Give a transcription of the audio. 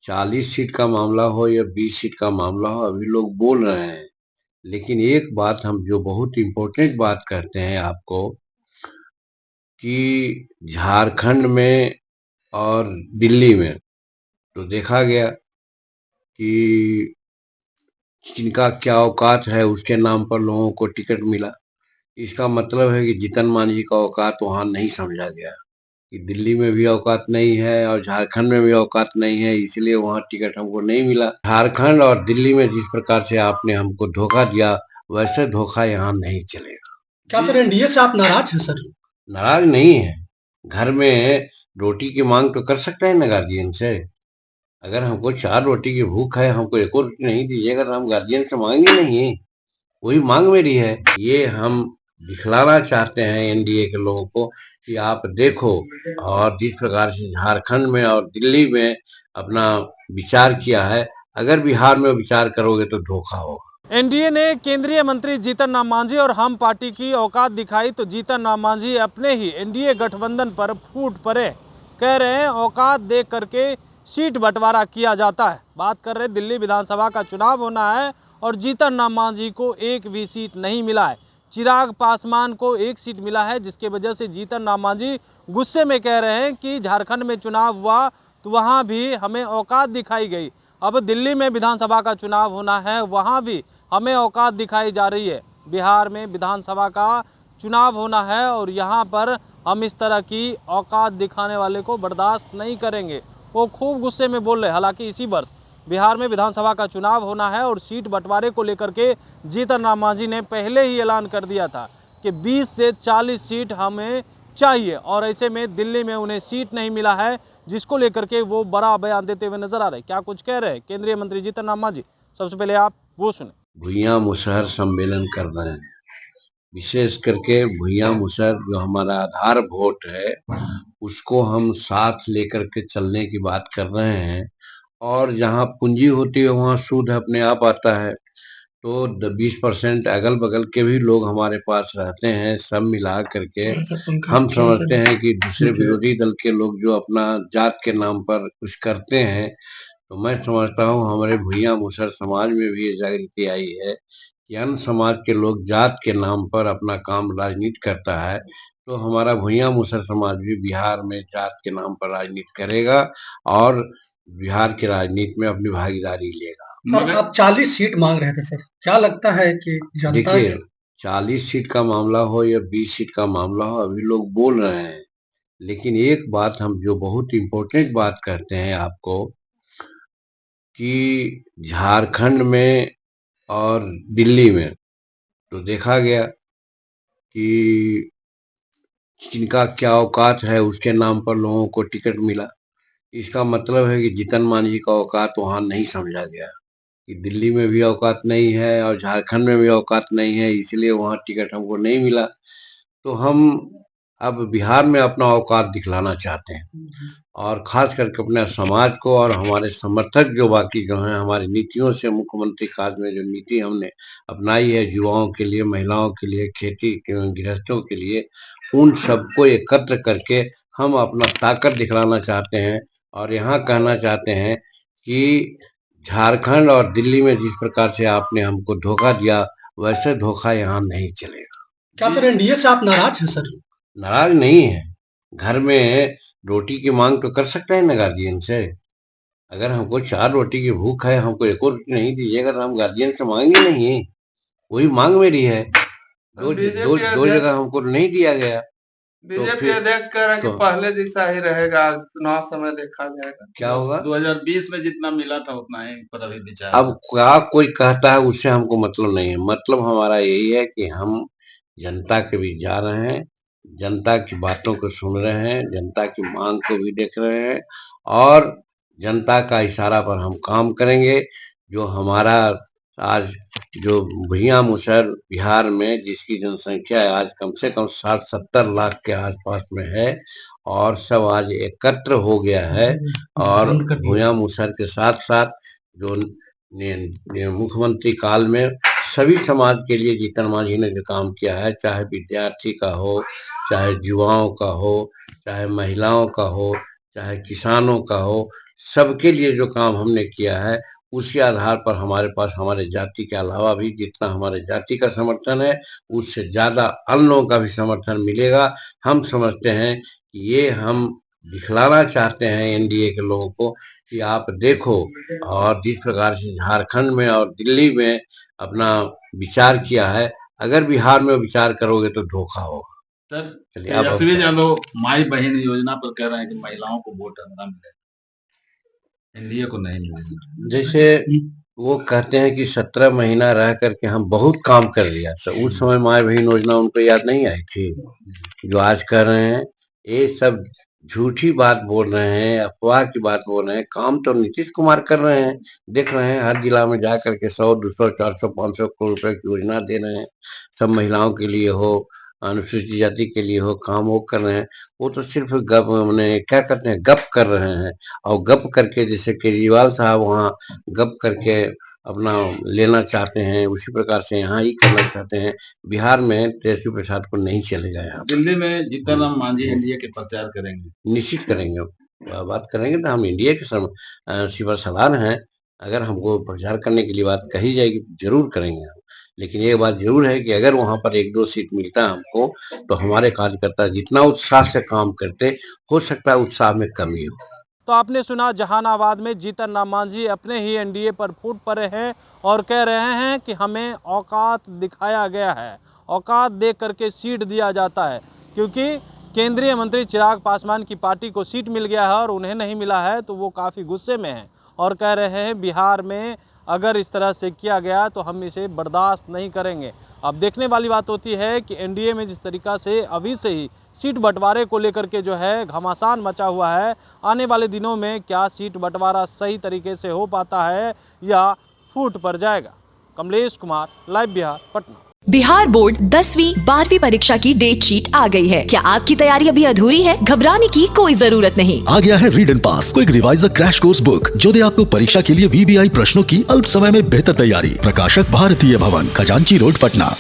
40 seat का मामला हो या 20 सीट का मामला हो, अभी लोग बोल रहे हैं। लेकिन एक बात हम जो बहुत इम्पोर्टेंट बात करते हैं आपको, कि झारखंड में और दिल्ली में तो देखा गया कि किनका क्या औकात है, उसके नाम पर लोगों को टिकट मिला। इसका मतलब है कि जीतन मांझी का औकात वहां नहीं समझा गया, कि दिल्ली में भी औकात नहीं है और झारखंड में भी औकात नहीं है, इसलिए वहां टिकट हमको नहीं मिला। झारखंड और दिल्ली में जिस प्रकार से आपने हमको धोखा दिया, वैसे धोखा यहाँ नहीं चलेगा। क्या सर एनडीए से आप नाराज हैं सर? नाराज नहीं है। घर में रोटी की मांग तो कर सकते हैं ना गार्जियन से। अगर हमको 4 रोटी की भूख है, हमको एक और रोटी नहीं दीजिएगा तो हम गार्जियन से मांगेंगे नहीं। वही मांग मेरी है। ये हम दिखलाना चाहते हैं एनडीए के लोगों को कि आप देखो, और जिस प्रकार से झारखंड में और दिल्ली में अपना विचार किया है, अगर बिहार में विचार करोगे तो धोखा होगा। एनडीए ने केंद्रीय मंत्री जीतन राम मांझी और हम पार्टी की औकात दिखाई तो जीतन राम मांझी अपने ही एनडीए गठबंधन पर फूट पड़े। कह रहे हैं औकात देख करके सीट बंटवारा किया जाता है। बात कर रहे दिल्ली विधानसभा का चुनाव होना है और जीतन राम मांझी को एक भी सीट नहीं मिला है। चिराग पासवान को एक सीट मिला है, जिसके वजह से जीतन राम मांझी गुस्से में कह रहे हैं कि झारखंड में चुनाव हुआ तो वहाँ भी हमें औकात दिखाई गई। अब दिल्ली में विधानसभा का चुनाव होना है, वहाँ भी हमें औकात दिखाई जा रही है। बिहार में विधानसभा का चुनाव होना है और यहाँ पर हम इस तरह की औकात दिखाने वाले को बर्दाश्त नहीं करेंगे। वो खूब गुस्से में बोल रहे। हालांकि इसी वर्ष बिहार में विधानसभा का चुनाव होना है और सीट बंटवारे को लेकर के जीतन राम मांझी ने पहले ही ऐलान कर दिया था कि 20 से 40 सीट हमें चाहिए, और ऐसे में दिल्ली में उन्हें सीट नहीं मिला है, जिसको लेकर के वो बड़ा बयान देते हुए नजर आ रहे हैं। क्या कुछ कह रहे हैं केंद्रीय मंत्री जीतन राम मांझी, सबसे पहले आप वो सुने। भुइयां मुसहर सम्मेलन कर रहे हैं। विशेष करके भुइयां मुसहर जो हमारा आधार वोट है, उसको हम साथ लेकर के चलने की बात कर रहे हैं। और जहाँ पूंजी होती है वहाँ सूद अपने आप आता है। तो 20% अगल बगल के भी लोग हमारे पास रहते हैं। सब मिला करके हम समझते हैं कि दूसरे विरोधी दल के लोग जो अपना जात के नाम पर कुछ करते हैं, तो मैं समझता हूँ हमारे भुइयां मुसहर समाज में भी ये जागृति आई है कि अन्य समाज के लोग जात के नाम पर अपना काम राजनीति करता है, तो हमारा भुइयां मुसहर समाज भी बिहार में जात के नाम पर राजनीति करेगा और बिहार की राजनीति में अपनी भागीदारी लेगा। सर आप 40 सीट मांग रहे थे सर, क्या लगता है कि जनता देखिए, 40 सीट का मामला हो या 20 सीट का मामला हो, अभी लोग बोल रहे हैं। लेकिन एक बात हम जो बहुत इम्पोर्टेंट बात करते हैं आपको, कि झारखंड में और दिल्ली में तो देखा गया कि किनका क्या औकात है, उसके नाम पर लोगों को टिकट मिला। इसका मतलब है कि जीतन मांझी का औकात वहां नहीं समझा गया, कि दिल्ली में भी औकात नहीं है और झारखंड में भी औकात नहीं है, इसलिए वहां टिकट हमको नहीं मिला। तो हम अब बिहार में अपना औकात दिखलाना चाहते हैं, और खास करके अपने समाज को और हमारे समर्थक जो बाकी जो हैं, हमारी नीतियों से मुख्यमंत्री काज में जो नीति हमने अपनाई है युवाओं के लिए, महिलाओं के लिए, खेती के गृहस्थों के लिए, उन सबको एकत्र करके हम अपना ताकत दिखलाना चाहते हैं। और यहाँ कहना चाहते हैं कि झारखंड और दिल्ली में जिस प्रकार से आपने हमको धोखा दिया, वैसे धोखा यहाँ नहीं चलेगा। क्या सर एनडीए से आप नाराज हैं सर? नाराज नहीं है। घर में रोटी की मांग तो कर सकते हैं ना गार्जियन से। अगर हमको 4 रोटी की भूख है, हमको एक और रोटी नहीं दीजिएगा तो हम गार्जियन से मांगेंगे नहीं। वही मांग मेरी है। दो जगह हमको नहीं दिया गया। बीजेपी अध्यक्ष कह रहे हैं कि पहले जैसा ही रहेगा, चुनाव समय देखा जाएगा क्या होगा। 2020 में जितना मिला था उतना ही पर अभी विचार। अब क्या कोई कहता है, उससे हमको मतलब नहीं है। मतलब हमारा यही है कि हम जनता के बीच जा रहे हैं, जनता की बातों को सुन रहे हैं, जनता की मांग को भी देख रहे हैं, और जनता का इशारा पर हम काम करेंगे। जो हमारा आज जो भुइयां मुसहर बिहार में जिसकी जनसंख्या आज कम से कम 60-70 लाख के आसपास में है, और सब आज एकत्र हो गया है। और भुइयां मुसहर के साथ साथ जो मुख्यमंत्री काल में सभी समाज के लिए जीतन मांझी ने जो काम किया है, चाहे विद्यार्थी का हो, चाहे युवाओं का हो, चाहे महिलाओं का हो, चाहे किसानों का हो, सबके लिए जो काम हमने किया है, उसके आधार पर हमारे पास हमारे जाति के अलावा भी जितना हमारे जाति का समर्थन है, उससे ज़्यादा अन्य लोगों का भी समर्थन मिलेगा। हम समझते हैं कि ये हम दिखलाना चाहते हैं एनडीए के लोगों को कि आप देखो, और जिस प्रकार से झारखंड में और दिल्ली में अपना विचार किया है, अगर बिहार में विचार करोगे तो धोखा होगा। सर, चलिए आप तेजस्वी यादव माई बहन योजना पर कह रहे हैं कि महिलाओं को वोट न मिले, एनडीए को नहीं मिलेगा। जैसे वो कहते हैं कि 17 महीना रह करके हम बहुत काम कर लिया, तो उस समय माई बहन योजना उनको याद नहीं आई थी? जो आज कर रहे हैं ये सब झूठी बात बोल रहे हैं, अफवाह की बात बोल रहे हैं। काम तो नीतीश कुमार कर रहे हैं, देख रहे हैं हर जिला में जा करके 100, 200, 400, 500 करोड़ रुपए की योजना दे रहे हैं। सब महिलाओं के लिए हो, अनुसूचित जाति के लिए हो, काम वो कर रहे हैं। वो तो सिर्फ गप मैंने क्या कहते हैं, गप कर रहे हैं। और गप करके जैसे केजरीवाल साहब वहाँ गप करके अपना लेना चाहते हैं, उसी प्रकार से यहाँ ही करना चाहते हैं। बिहार में तेजस्वी प्रसाद को नहीं चलेगा। यहाँ दिल्ली में जीतन राम मांझी एनडीए के प्रचार करेंगे, निश्चित करेंगे, बात करेंगे तो हम इंडिया के सिवा सलार हैं। अगर हमको प्रचार करने के लिए बात कही जाएगी जरूर करेंगे हम। लेकिन ये बात जरूर है कि अगर वहां पर 1-2 सीट मिलता है हमको, तो हमारे कार्यकर्ता जितना उत्साह से काम करते, हो सकता है उत्साह में कमी हो। तो आपने सुना, जहानाबाद में जीतन राम मांझी अपने ही एनडीए पर फूट पड़े हैं और कह रहे हैं कि हमें औकात दिखाया गया है, औकात देख करके सीट दिया जाता है। क्योंकि केंद्रीय मंत्री चिराग पासवान की पार्टी को सीट मिल गया है और उन्हें नहीं मिला है, तो वो काफ़ी गुस्से में हैं और कह रहे हैं बिहार में अगर इस तरह से किया गया तो हम इसे बर्दाश्त नहीं करेंगे। अब देखने वाली बात होती है कि एनडीए में जिस तरीक़ा से अभी से ही सीट बंटवारे को लेकर के जो है घमासान मचा हुआ है, आने वाले दिनों में क्या सीट बंटवारा सही तरीके से हो पाता है या फूट पड़ जाएगा। कमलेश कुमार, लाइव बिहार, पटना। बिहार बोर्ड 10वीं 12वीं परीक्षा की डेट शीट आ गई है। क्या आपकी तैयारी अभी अधूरी है? घबराने की कोई जरूरत नहीं। आ गया है read and pass quick reviser crash course book, जो दे आपको परीक्षा के लिए वीवीआई प्रश्नों की अल्प समय में बेहतर तैयारी। प्रकाशक भारतीय भवन, खजांची रोड, पटना।